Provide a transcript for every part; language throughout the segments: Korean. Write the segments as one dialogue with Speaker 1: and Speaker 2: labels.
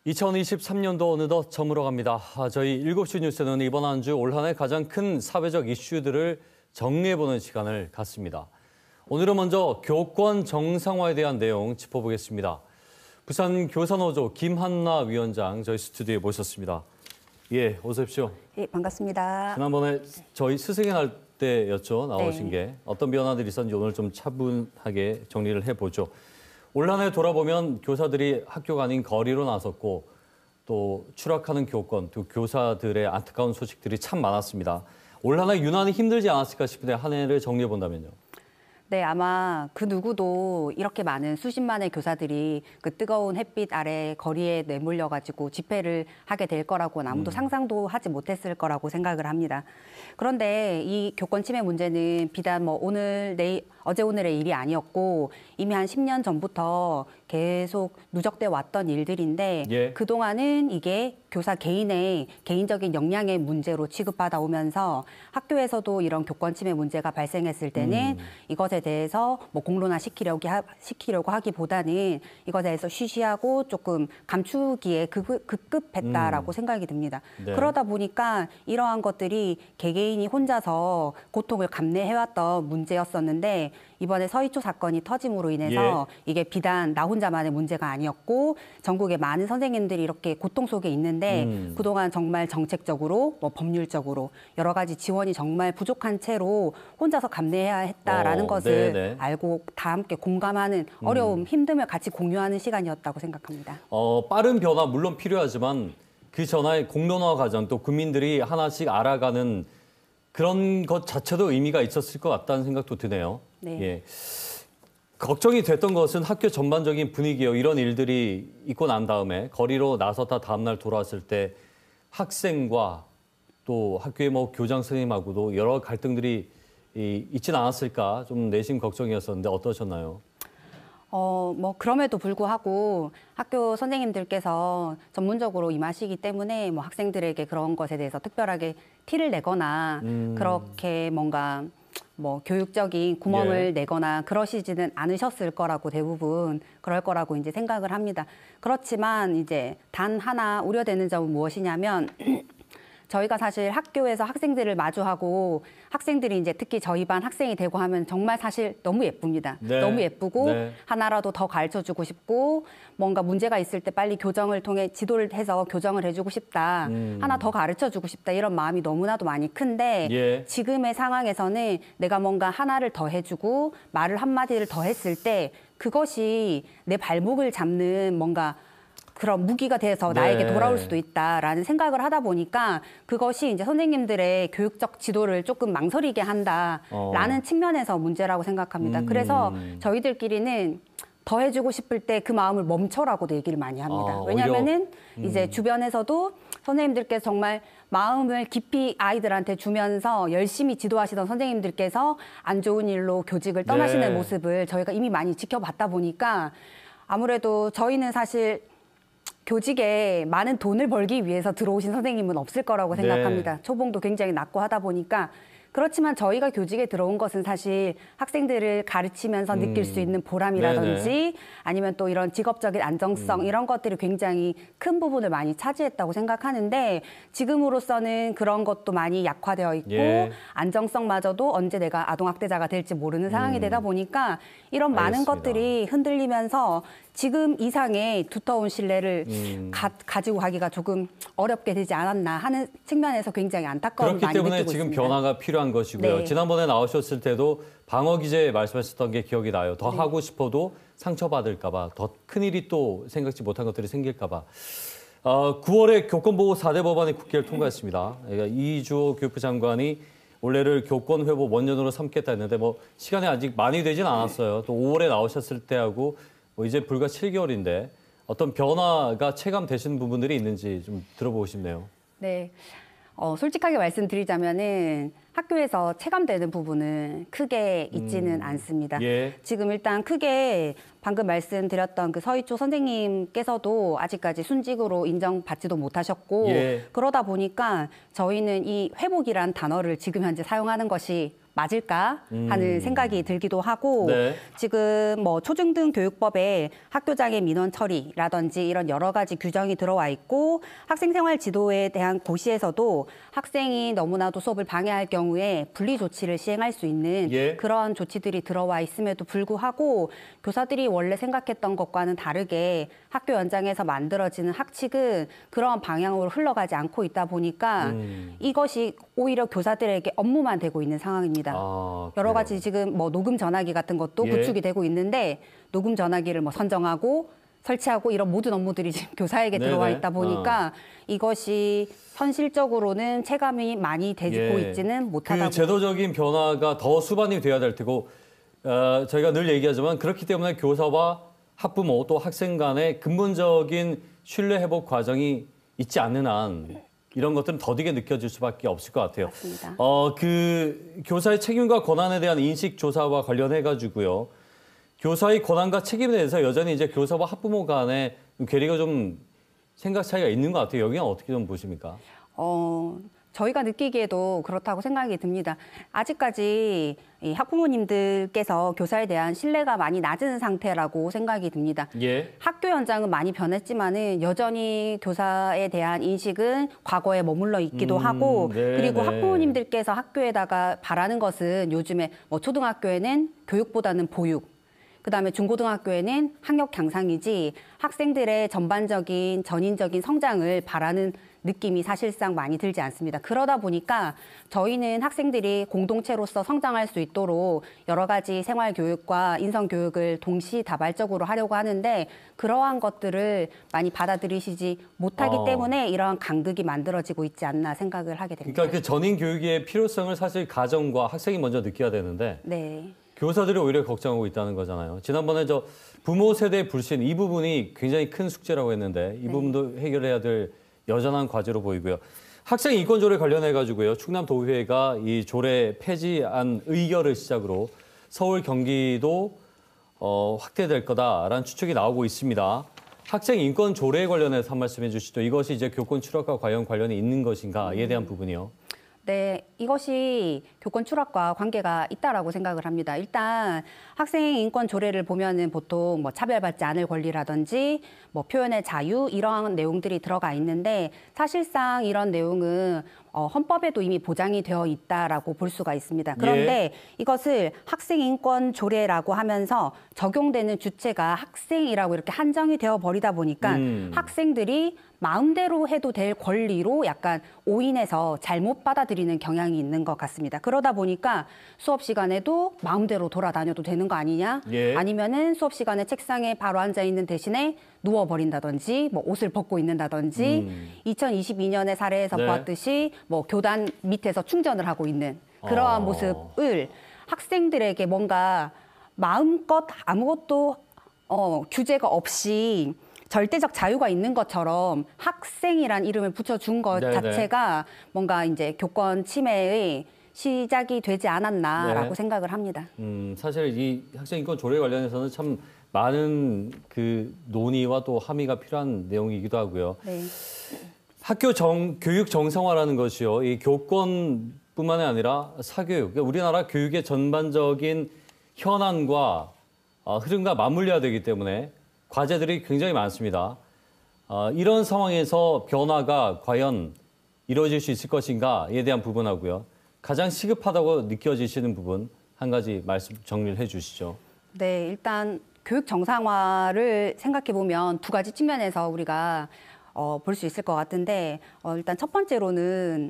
Speaker 1: 2023년도 어느덧 저물어갑니다. 저희 7시 뉴스는 이번 한 주 올 한 해 가장 큰 사회적 이슈들을 정리해보는 시간을 갖습니다. 오늘은 먼저 교권 정상화에 대한 내용 짚어보겠습니다. 부산 교사노조 김한나 위원장 저희 스튜디오에 모셨습니다. 예, 어서 오십시오.
Speaker 2: 예, 반갑습니다.
Speaker 1: 지난번에 저희 스승의 날 때였죠, 나오신 게. 어떤 변화들이 있었는지 오늘 좀 차분하게 정리를 해보죠. 올 한 해 돌아보면 교사들이 학교가 아닌 거리로 나섰고 또 추락하는 교권, 또 교사들의 안타까운 소식들이 참 많았습니다. 올 한 해 유난히 힘들지 않았을까 싶은데 한 해를 정리해 본다면요.
Speaker 2: 네, 아마 그 누구도 이렇게 많은 수십만의 교사들이 그 뜨거운 햇빛 아래 거리에 내몰려가지고 집회를 하게 될 거라고는 아무도 상상도 하지 못했을 거라고 생각을 합니다. 그런데 이 교권 침해 문제는 비단 뭐 오늘, 내일, 어제 오늘의 일이 아니었고 이미 한 10년 전부터 계속 누적돼 왔던 일들인데 그동안은 이게 교사 개인의 개인적인 역량의 문제로 취급받아 오면서 학교에서도 이런 교권 침해 문제가 발생했을 때는 이것에 대해서 뭐 공론화 시키려고 하기보다는 이것에 대해서 쉬쉬하고 조금 감추기에 급급했다라고 생각이 듭니다.
Speaker 1: 네.
Speaker 2: 그러다 보니까 이러한 것들이 개개인이 혼자서 고통을 감내해왔던 문제였었는데 이번에 서희초 사건이 터짐으로 인해서 이게 비단 나 혼자만의 문제가 아니었고 전국의 많은 선생님들이 이렇게 고통 속에 있는데 그동안 정말 정책적으로 뭐 법률적으로 여러 가지 지원이 정말 부족한 채로 혼자서 감내해야 했다라는 것을 알고 다 함께 공감하는 어려움, 힘듦을 같이 공유하는 시간이었다고 생각합니다.
Speaker 1: 빠른 변화 물론 필요하지만 그 전에 공론화 과정 또 국민들이 하나씩 알아가는 그런 것 자체도 의미가 있었을 것 같다는 생각도 드네요.
Speaker 2: 네.
Speaker 1: 예. 걱정이 됐던 것은 학교 전반적인 분위기요. 이런 일들이 있고 난 다음에 거리로 나섰다 다음날 돌아왔을 때 학생과 또 학교의 뭐 교장 선생님하고도 여러 갈등들이 있진 않았을까 좀 내심 걱정이었었는데 어떠셨나요?
Speaker 2: 뭐 그럼에도 불구하고 학교 선생님들께서 전문적으로 임하시기 때문에 뭐 학생들에게 그런 것에 대해서 특별하게 티를 내거나 그렇게 뭔가 뭐 교육적인 구멍을 내거나 그러시지는 않으셨을 거라고 대부분 그럴 거라고 이제 생각을 합니다. 그렇지만 이제 단 하나 우려되는 점은 무엇이냐면 저희가 사실 학교에서 학생들을 마주하고 학생들이 이제 특히 저희 반 학생이 되고 하면 정말 사실 너무 예쁩니다. 너무 예쁘고 하나라도 더 가르쳐주고 싶고 뭔가 문제가 있을 때 빨리 교정을 통해 지도를 해서 교정을 해주고 싶다. 하나 더 가르쳐주고 싶다. 이런 마음이 너무나도 많이 큰데 지금의 상황에서는 내가 뭔가 하나를 더 해주고 말을 한마디를 더 했을 때 그것이 내 발목을 잡는 뭔가 그런 무기가 돼서 나에게 돌아올 수도 있다라는 생각을 하다 보니까 그것이 이제 선생님들의 교육적 지도를 조금 망설이게 한다라는 측면에서 문제라고 생각합니다. 그래서 저희들끼리는 더 해주고 싶을 때 그 마음을 멈춰라고도 얘기를 많이 합니다. 왜냐하면은 이제 주변에서도 선생님들께서 정말 마음을 깊이 아이들한테 주면서 열심히 지도하시던 선생님들께서 안 좋은 일로 교직을 떠나시는 모습을 저희가 이미 많이 지켜봤다 보니까 아무래도 저희는 사실 교직에 많은 돈을 벌기 위해서 들어오신 선생님은 없을 거라고 생각합니다. 초봉도 굉장히 낮고 하다 보니까. 그렇지만 저희가 교직에 들어온 것은 사실 학생들을 가르치면서 느낄 수 있는 보람이라든지 아니면 또 이런 직업적인 안정성 이런 것들이 굉장히 큰 부분을 많이 차지했다고 생각하는데 지금으로서는 그런 것도 많이 약화되어 있고 안정성마저도 언제 내가 아동학대자가 될지 모르는 상황이 되다 보니까 이런 많은 것들이 흔들리면서 지금 이상의 두터운 신뢰를 가지고 가기가 조금 어렵게 되지 않았나 하는 측면에서 굉장히 안타까움을 많이 느끼고 있습니다.
Speaker 1: 그렇기 때문에 지금 변화가 필요한 것이고요. 지난번에 나오셨을 때도 방어 기제 말씀하셨던 게 기억이 나요. 더 하고 싶어도 상처받을까 봐, 더 큰일이 또 생각지 못한 것들이 생길까 봐. 9월에 교권보호 4대 법안이 국회를 통과했습니다. 그러니까 이주호 교육부 장관이 올해를 교권 회복 원년으로 삼겠다 했는데 뭐 시간이 아직 많이 되진 않았어요. 또 5월에 나오셨을 때하고 뭐 이제 불과 7개월인데 어떤 변화가 체감되시는 부분들이 있는지 좀 들어보고 싶네요.
Speaker 2: 네. 솔직하게 말씀드리자면은 학교에서 체감되는 부분은 크게 있지는 않습니다. 지금 일단 크게 방금 말씀드렸던 그 서희초 선생님께서도 아직까지 순직으로 인정받지도 못하셨고 그러다 보니까 저희는 이 회복이란 단어를 지금 현재 사용하는 것이 맞을까 하는 생각이 들기도 하고
Speaker 1: 네.
Speaker 2: 지금 뭐 초중등 교육법에 학교장애 민원 처리라든지 이런 여러 가지 규정이 들어와 있고 학생생활 지도에 대한 고시에서도 학생이 너무나도 수업을 방해할 경우에 분리 조치를 시행할 수 있는
Speaker 1: 예.
Speaker 2: 그런 조치들이 들어와 있음에도 불구하고 교사들이 원래 생각했던 것과는 다르게 학교 연장에서 만들어지는 학칙은 그런 방향으로 흘러가지 않고 있다 보니까 이것이 오히려 교사들에게 업무만 되고 있는 상황입니다. 여러 가지 지금 뭐 녹음 전화기 같은 것도
Speaker 1: 예.
Speaker 2: 구축이 되고 있는데 녹음 전화기를 뭐 선정하고 설치하고 이런 모든 업무들이 지금 교사에게
Speaker 1: 네네.
Speaker 2: 들어와 있다 보니까 이것이 현실적으로는 체감이 많이 되고
Speaker 1: 예.
Speaker 2: 있지는 못하다고.
Speaker 1: 그 제도적인 변화가 더 수반이 돼야 될 테고 저희가 늘 얘기하지만 그렇기 때문에 교사와 학부모 또 학생 간의 근본적인 신뢰 회복 과정이 있지 않는 한 이런 것들은 더디게 느껴질 수밖에 없을 것 같아요.
Speaker 2: 맞습니다.
Speaker 1: 그 교사의 책임과 권한에 대한 인식 조사와 관련해 가지고요. 교사의 권한과 책임에 대해서 여전히 이제 교사와 학부모 간의 괴리가 좀 생각 차이가 있는 것 같아요. 여기는 어떻게 좀 보십니까?
Speaker 2: 저희가 느끼기에도 그렇다고 생각이 듭니다. 아직까지 이 학부모님들께서 교사에 대한 신뢰가 많이 낮은 상태라고 생각이 듭니다.
Speaker 1: 예.
Speaker 2: 학교 현장은 많이 변했지만은 여전히 교사에 대한 인식은 과거에 머물러 있기도 하고
Speaker 1: 네,
Speaker 2: 그리고
Speaker 1: 네.
Speaker 2: 학부모님들께서 학교에다가 바라는 것은 요즘에 뭐 초등학교에는 교육보다는 보육, 그다음에 중고등학교에는 학력 향상이지 학생들의 전반적인 전인적인 성장을 바라는 느낌이 사실상 많이 들지 않습니다. 그러다 보니까 저희는 학생들이 공동체로서 성장할 수 있도록 여러 가지 생활교육과 인성교육을 동시다발적으로 하려고 하는데 그러한 것들을 많이 받아들이시지 못하기 때문에 이러한 강득이 만들어지고 있지 않나 생각을 하게 됩니다.
Speaker 1: 그러니까 그 전인 교육의 필요성을 사실 가정과 학생이 먼저 느껴야 되는데
Speaker 2: 네.
Speaker 1: 교사들이 오히려 걱정하고 있다는 거잖아요. 지난번에 저 부모 세대 불신 이 부분이 굉장히 큰 숙제라고 했는데 이 부분도 해결해야 될 여전한 과제로 보이고요. 학생 인권 조례 관련해 가지고요. 충남도의회가 이 조례 폐지안 의결을 시작으로 서울 경기도 확대될 거다라는 추측이 나오고 있습니다. 학생 인권 조례에 관련해서 한 말씀 해주시죠. 이것이 이제 교권 추락과 과연 관련이 있는 것인가에 대한 부분이요.
Speaker 2: 네, 이것이 교권 추락과 관계가 있다라고 생각을 합니다. 일단 학생 인권 조례를 보면은 보통 뭐 차별받지 않을 권리라든지 뭐 표현의 자유 이러한 내용들이 들어가 있는데 사실상 이런 내용은 헌법에도 이미 보장이 되어 있다라고 볼 수가 있습니다. 그런데 이것을 학생 인권 조례라고 하면서 적용되는 주체가 학생이라고 이렇게 한정이 되어 버리다 보니까 학생들이 마음대로 해도 될 권리로 약간 오인해서 잘못 받아들이는 경향이 있는 것 같습니다. 그러다 보니까 수업 시간에도 마음대로 돌아다녀도 되는 거 아니냐? 아니면은 수업 시간에 책상에 바로 앉아 있는 대신에 누워버린다든지 뭐 옷을 벗고 있는다든지 2022년의 사례에서 보았듯이 뭐 교단 밑에서 충전을 하고 있는 그러한 모습을 학생들에게 뭔가 마음껏 아무것도 규제가 없이 절대적 자유가 있는 것처럼 학생이란 이름을 붙여준 것 자체가 뭔가 이제 교권 침해의 시작이 되지 않았나라고 생각을 합니다.
Speaker 1: 사실 이 학생 인권 조례 관련해서는 참 많은 그 논의와 또 함의가 필요한 내용이기도 하고요.
Speaker 2: 네.
Speaker 1: 학교 교육 정상화라는 것이요. 이 교권뿐만이 아니라 사교육, 그러니까 우리나라 교육의 전반적인 현안과 흐름과 맞물려야 되기 때문에 과제들이 굉장히 많습니다. 이런 상황에서 변화가 과연 이루어질 수 있을 것인가에 대한 부분하고요. 가장 시급하다고 느껴지시는 부분 한 가지 말씀 정리를 해 주시죠.
Speaker 2: 네, 일단 교육 정상화를 생각해 보면 두 가지 측면에서 우리가 볼 수 있을 것 같은데 일단 첫 번째로는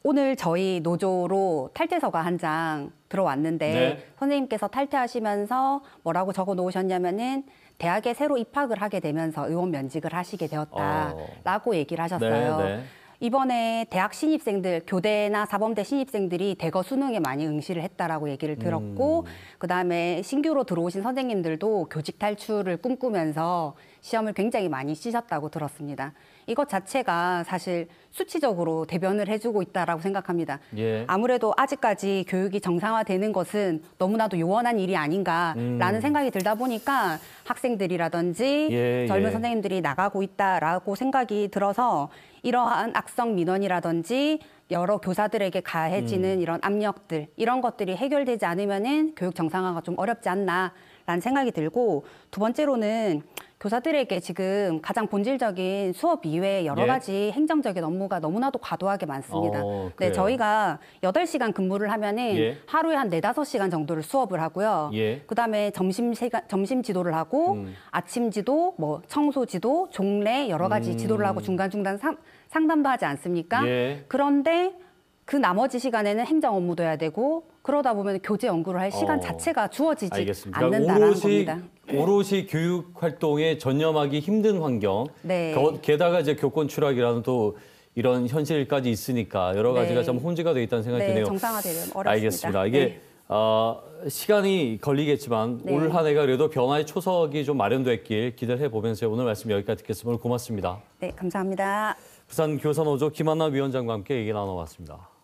Speaker 2: 오늘 저희 노조로 탈퇴서가 한 장 들어왔는데 선생님께서 탈퇴하시면서 뭐라고 적어 놓으셨냐면은 대학에 새로 입학을 하게 되면서 의원 면직을 하시게 되었다라고 얘기를 하셨어요. 이번에 대학 신입생들, 교대나 사범대 신입생들이 대거 수능에 많이 응시를 했다라고 얘기를 들었고 그다음에 신규로 들어오신 선생님들도 교직 탈출을 꿈꾸면서 시험을 굉장히 많이 치셨다고 들었습니다. 이것 자체가 사실 수치적으로 대변을 해주고 있다라고 생각합니다. 아무래도 아직까지 교육이 정상화되는 것은 너무나도 요원한 일이 아닌가라는 생각이 들다 보니까 학생들이라든지 젊은 선생님들이 나가고 있다라고 생각이 들어서 이러한 악성 민원이라든지 여러 교사들에게 가해지는 이런 압력들 이런 것들이 해결되지 않으면은 교육 정상화가 좀 어렵지 않나라는 생각이 들고 두 번째로는 교사들에게 지금 가장 본질적인 수업 이외에 여러 가지 행정적인 업무가 너무나도 과도하게 많습니다. 네, 저희가 8시간 근무를 하면은 하루에 한 4-5시간 정도를 수업을 하고요. 그다음에 점심 지도를 하고 아침 지도, 뭐 청소 지도, 종례 여러 가지 지도를 하고 중간중간 상담도 하지 않습니까? 그런데 그 나머지 시간에는 행정 업무도 해야 되고 그러다 보면 교재 연구를 할 시간 자체가 주어지지
Speaker 1: 알겠습니다.
Speaker 2: 않는다라는
Speaker 1: 그러니까
Speaker 2: 겁니다.
Speaker 1: 오롯이 교육 활동에 전념하기 힘든 환경, 게다가 이제 교권 추락이라는 또 이런 현실까지 있으니까 여러 가지가 좀 혼재가 돼 있다는 생각이 드네요.
Speaker 2: 정상화되면 어렵습니다.
Speaker 1: 알겠습니다. 이게 시간이 걸리겠지만 올 한 해가 그래도 변화의 초석이 좀 마련됐길 기대를 해보면서 오늘 말씀 여기까지 듣겠습니다. 오늘 고맙습니다.
Speaker 2: 네, 감사합니다.
Speaker 1: 부산 교사노조 김한나 위원장과 함께 얘기 나눠봤습니다.